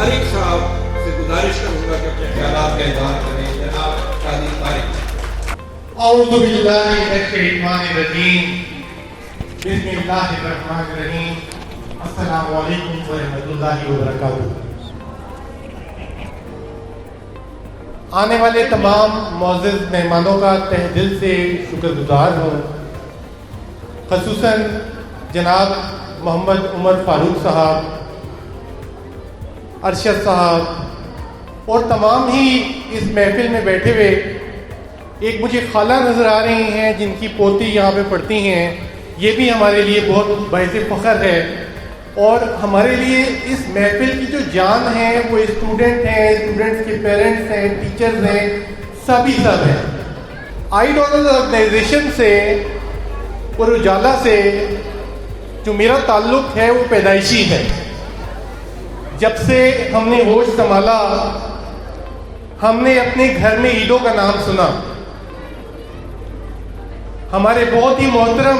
طارق صاحب سے گزارش کروں گا کہ اپنے خیالات کا اظہار کریں. جناب قاضی طارق. اعوذ باللہ من الشیطان الرجیم. بسم اللہ الرحمن الرحیم. السلام علیکم ورحمۃ اللہ وبرکاتہ. آنے والے تمام معزز مہمانوں کا تہ دل سے شکر گزار ہوں، خصوصاً جناب محمد عمر فاروق صاحب، ارشد صاحب اور تمام ہی اس محفل میں بیٹھے ہوئے. ایک مجھے خالہ نظر آ رہی ہیں جن کی پوتی یہاں پہ پڑھتی ہیں. یہ بھی ہمارے لیے بہت باعث فخر ہے، اور ہمارے لیے اس محفل کی جو جان ہے وہ اسٹوڈنٹ ہیں، اسٹوڈنٹس کے پیرنٹس ہیں، ٹیچرز ہیں، سب ہیں. آئی ڈونرز آرگنائزیشن سے اور اجالا سے جو میرا تعلق ہے وہ پیدائشی ہے. جب سے ہم نے ہوش سنبھالا ہم نے اپنے گھر میں عیدوں کا نام سنا. ہمارے بہت ہی محترم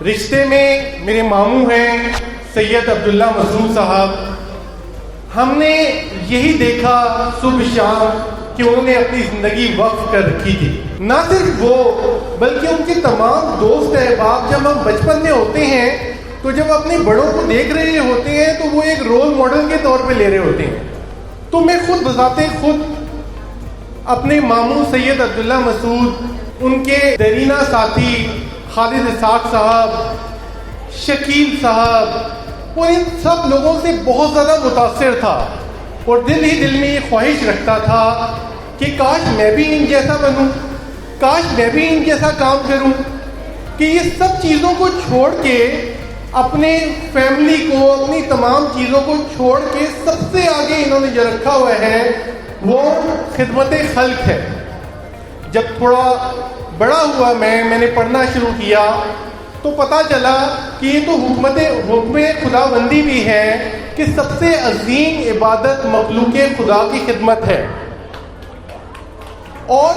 رشتے میں میرے ماموں ہیں سید عبداللہ مسعود صاحب. ہم نے یہی دیکھا صبح شام کہ انہوں نے اپنی زندگی وقف کر رکھی تھی. نہ صرف وہ بلکہ ان کے تمام دوست احباب جب ہم بچپن میں ہوتے ہیں تو جب اپنے بڑوں کو دیکھ رہے ہوتے ہیں تو وہ ایک رول ماڈل کے طور پہ لے رہے ہوتے ہیں. تو میں خود بذات خود اپنے ماموں سید عبداللہ مسعود، ان کے دیرینہ ساتھی خالد اسحاق صاحب، شکیل صاحب اور ان سب لوگوں سے بہت زیادہ متاثر تھا، اور دل ہی دل میں یہ خواہش رکھتا تھا کہ کاش میں بھی ان جیسا بنوں، کاش میں بھی ان جیسا کام کروں. کہ یہ سب چیزوں کو چھوڑ کے، اپنے فیملی کو، اپنی تمام چیزوں کو چھوڑ کے سب سے آگے انہوں نے جو رکھا ہوا ہے وہ خدمت خلق ہے. جب تھوڑا بڑا ہوا میں نے پڑھنا شروع کیا تو پتہ چلا کہ یہ تو حکم خدا بندی بھی ہے کہ سب سے عظیم عبادت مخلوق خدا کی خدمت ہے. اور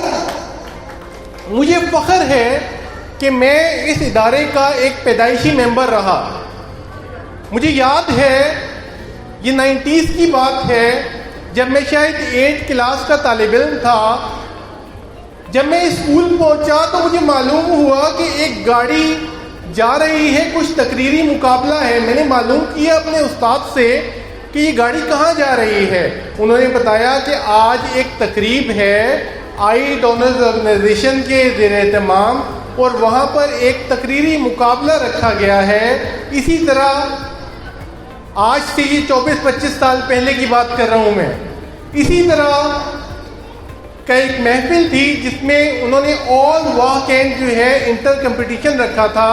مجھے فخر ہے کہ میں اس ادارے کا ایک پیدائشی ممبر رہا. مجھے یاد ہے یہ 90s کی بات ہے، جب میں شاید 8 کلاس کا طالب علم تھا. جب میں اسکول پہنچا تو مجھے معلوم ہوا کہ ایک گاڑی جا رہی ہے، کچھ تقریری مقابلہ ہے. میں نے معلوم کیا اپنے استاد سے کہ یہ گاڑی کہاں جا رہی ہے. انہوں نے بتایا کہ آج ایک تقریب ہے آئی ڈونرز آرگنائزیشن کے زیر اہتمام، اور وہاں پر ایک تقریری مقابلہ رکھا گیا ہے. اسی طرح آج سے یہ 24-25 سال پہلے کی بات کر رہا ہوں میں. اسی طرح کا ایک محفل تھی جس میں انہوں نے آل واک اینڈ جو ہے انٹر کمپٹیشن رکھا تھا،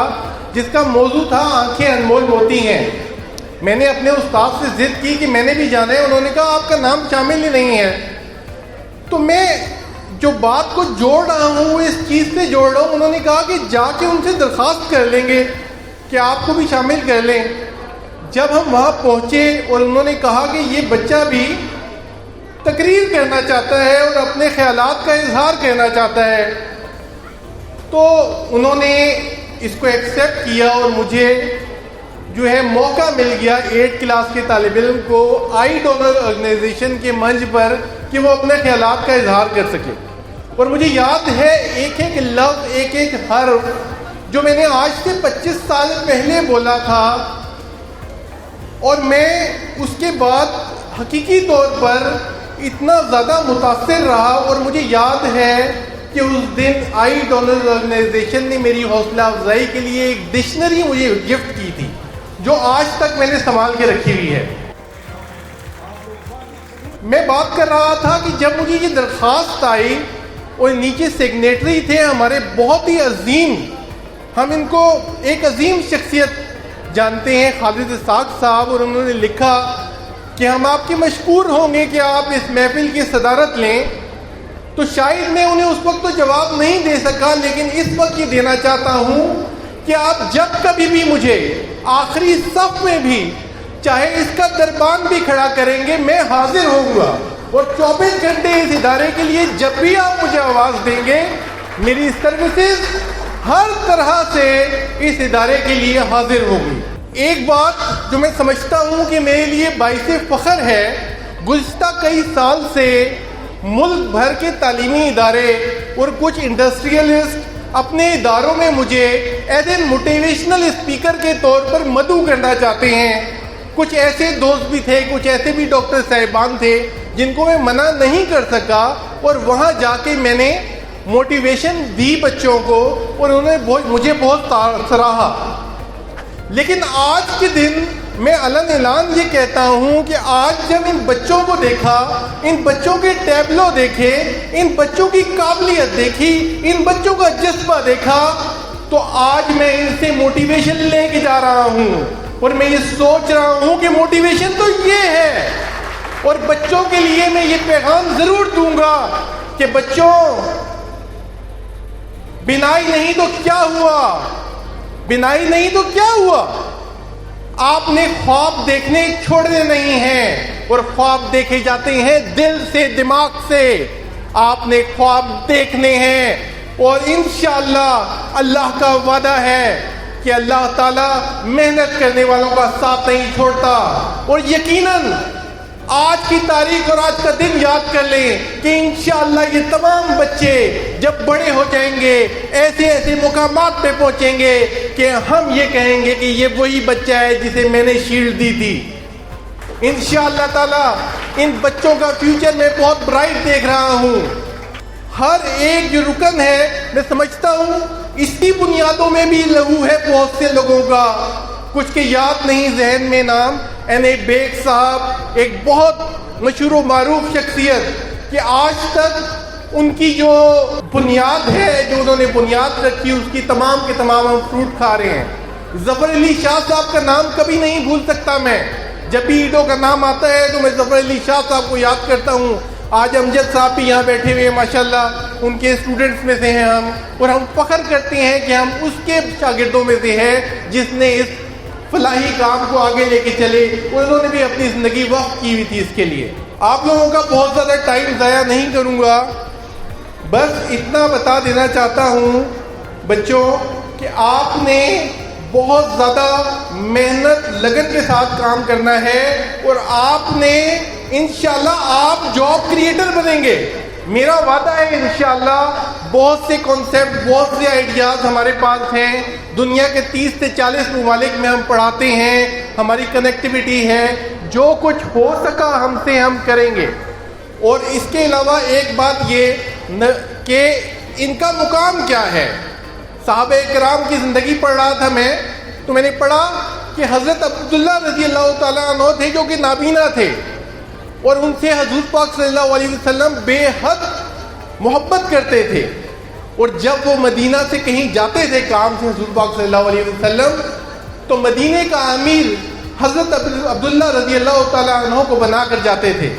جس کا موضوع تھا آنکھیں انمول موتی ہیں. میں نے اپنے استاد سے ضد کی کہ میں نے بھی جانا ہے. انہوں نے کہا آپ کا نام شامل ہی نہیں ہے. تو میں جو بات کو جوڑ رہا ہوں وہ اس چیز سے جوڑ رہا ہوں. انہوں نے کہا کہ جا کے ان سے درخواست کر لیں گے کہ آپ کو بھی شامل کر لیں. جب ہم وہاں پہنچے اور انہوں نے کہا کہ یہ بچہ بھی تقریر کرنا چاہتا ہے اور اپنے خیالات کا اظہار کرنا چاہتا ہے، تو انہوں نے اس کو ایکسیپٹ کیا اور مجھے جو ہے موقع مل گیا 8 کلاس کے طالب علم کو آئی ڈونر آرگنائزیشن کے منچ پر کہ وہ اپنے خیالات کا اظہار کر سکے. اور مجھے یاد ہے ایک ایک لفظ، ایک ایک حرف جو میں نے آج سے 25 سال پہلے بولا تھا، اور میں اس کے بعد حقیقی طور پر اتنا زیادہ متاثر رہا. اور مجھے یاد ہے کہ اس دن آئی ڈونرز آرگنائزیشن نے میری حوصلہ افزائی کے لیے ایک ڈکشنری مجھے گفٹ کی تھی جو آج تک میں نے سنبھال کے رکھی ہوئی ہے. میں بات کر رہا تھا کہ جب مجھے یہ درخواست آئی اور نیچے سیگنیٹری تھے ہمارے بہت ہی عظیم، ہم ان کو ایک عظیم شخصیت جانتے ہیں، خالد اسحاق صاحب، اور انہوں نے لکھا کہ ہم آپ کے مشکور ہوں گے کہ آپ اس محفل کی صدارت لیں. تو شاید میں انہیں اس وقت تو جواب نہیں دے سکا، لیکن اس وقت یہ دینا چاہتا ہوں کہ آپ جب کبھی بھی مجھے آخری صف میں بھی چاہے اس کا دربان بھی کھڑا کریں گے میں حاضر ہوں گا. اور 24 گھنٹے اس ادارے کے لیے جب بھی آپ مجھے آواز دیں گے میری سروسز ہر طرح سے اس ادارے کے لیے حاضر ہوگی. ایک بات جو میں سمجھتا ہوں کہ میرے لیے باعث فخر ہے، گزشتہ کئی سال سے ملک بھر کے تعلیمی ادارے اور کچھ انڈسٹریلسٹ اپنے اداروں میں مجھے ایز اے موٹیویشنل اسپیکر کے طور پر مدعو کرنا چاہتے ہیں۔ کچھ ایسے دوست بھی تھے، کچھ ایسے بھی ڈاکٹر صاحبان تھے جن کو میں منع نہیں کر سکا، اور وہاں جا کے میں نے موٹیویشن دی بچوں کو، اور انہوں نے مجھے بہت سراہا۔ لیکن آج کے دن میں علن اعلان یہ کہتا ہوں کہ آج جب ان بچوں کو دیکھا، ان بچوں کے ٹیبلو دیکھے، ان بچوں کی قابلیت دیکھی، ان بچوں کا جذبہ دیکھا، تو آج میں ان سے موٹیویشن لے کے جا رہا ہوں، اور میں یہ سوچ رہا ہوں کہ موٹیویشن تو یہ ہے، اور بچوں کے لیے میں یہ پیغام ضرور دوں گا کہ بچوں، بینائی نہیں تو کیا ہوا، بینائی نہیں تو کیا ہوا، آپ نے خواب دیکھنے چھوڑنے نہیں ہیں، اور خواب دیکھے جاتے ہیں دل سے، دماغ سے۔ آپ نے خواب دیکھنے ہیں، اور انشاءاللہ اللہ کا وعدہ ہے کہ اللہ تعالیٰ محنت کرنے والوں کا ساتھ نہیں چھوڑتا۔ اور یقیناً آج کی تاریخ اور آج کا دن یاد کر لیں کہ انشاءاللہ یہ تمام بچے جب بڑے ہو جائیں گے ایسے ایسے مقامات پہ پہنچیں گے کہ ہم یہ کہیں گے کہ یہ وہی بچہ ہے جسے میں نے شیلڈ دی تھی۔ انشاءاللہ تعالیٰ ان بچوں کا فیوچر میں بہت برائٹ دیکھ رہا ہوں۔ ہر ایک جو رکن ہے میں سمجھتا ہوں اس کی بنیادوں میں بھی لہو ہے بہت سے لوگوں کا۔ کچھ کے یاد نہیں ذہن میں نام، اے بیگ صاحب ایک بہت مشہور و معروف شخصیت کہ آج تک ان کی جو بنیاد ہے، جو انہوں نے بنیاد رکھی، اس کی تمام کے تمام ہم فروٹ کھا رہے ہیں۔ ظفر علی شاہ صاحب کا نام کبھی نہیں بھول سکتا میں، جب بھی عیدوں کا نام آتا ہے تو میں ظفر علی شاہ صاحب کو یاد کرتا ہوں۔ آج امجد صاحب بھی یہاں بیٹھے ہوئے ہیں، ماشاءاللہ ان کے اسٹوڈنٹس میں سے ہیں ہم، اور ہم فخر کرتے ہیں کہ ہم اس کے شاگردوں میں سے ہیں جس نے اس فلاحی کام کو آگے لے کے چلے، اور انہوں نے بھی اپنی زندگی وقف کی ہوئی تھی اس کے لیے۔ آپ لوگوں کا بہت زیادہ ٹائم ضائع نہیں کروں گا، بس اتنا بتا دینا چاہتا ہوں بچوں کہ آپ نے بہت زیادہ محنت لگن کے ساتھ کام کرنا ہے، اور آپ نے انشاءاللہ آپ جاب کریٹر بنیں گے۔ میرا وعدہ ہے انشاءاللہ بہت سے کانسیپٹ، بہت سے آئیڈیاز ہمارے پاس ہیں، دنیا کے 30 سے 40 ممالک میں ہم پڑھاتے ہیں، ہماری کنیکٹیویٹی ہے، جو کچھ ہو سکا ہم سے ہم کریں گے۔ اور اس کے علاوہ ایک بات یہ کہ ان کا مقام کیا ہے۔ صحابہ کرام کی زندگی پڑھ رہا تھا میں، تو میں نے پڑھا کہ حضرت عبداللہ رضی اللہ تعالیٰ عنہ تھے جو کہ نابینا تھے، اور ان سے حضور پاک صلی اللہ علیہ وسلم بے حد محبت کرتے تھے، اور جب وہ مدینہ سے کہیں جاتے تھے کام سے حضور پاک صلی اللہ علیہ وسلم، تو مدینہ کا امیر حضرت عبداللہ رضی اللہ تعالیٰ عنہ کو بنا کر جاتے تھے۔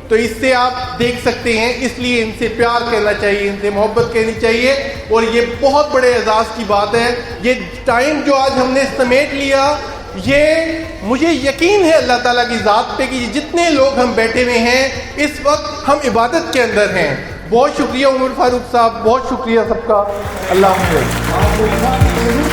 تو اس سے آپ دیکھ سکتے ہیں، اس لیے ان سے پیار کرنا چاہیے، ان سے محبت کرنی چاہیے، اور یہ بہت بڑے اعزاز کی بات ہے۔ یہ ٹائم جو آج ہم نے سمیٹ لیا، یہ مجھے یقین ہے اللہ تعالیٰ کی ذات پہ کہ یہ جتنے لوگ ہم بیٹھے ہوئے ہیں اس وقت ہم عبادت کے اندر ہیں۔ بہت شکریہ عمر فاروق صاحب، بہت شکریہ سب کا۔ اللہ حافظ۔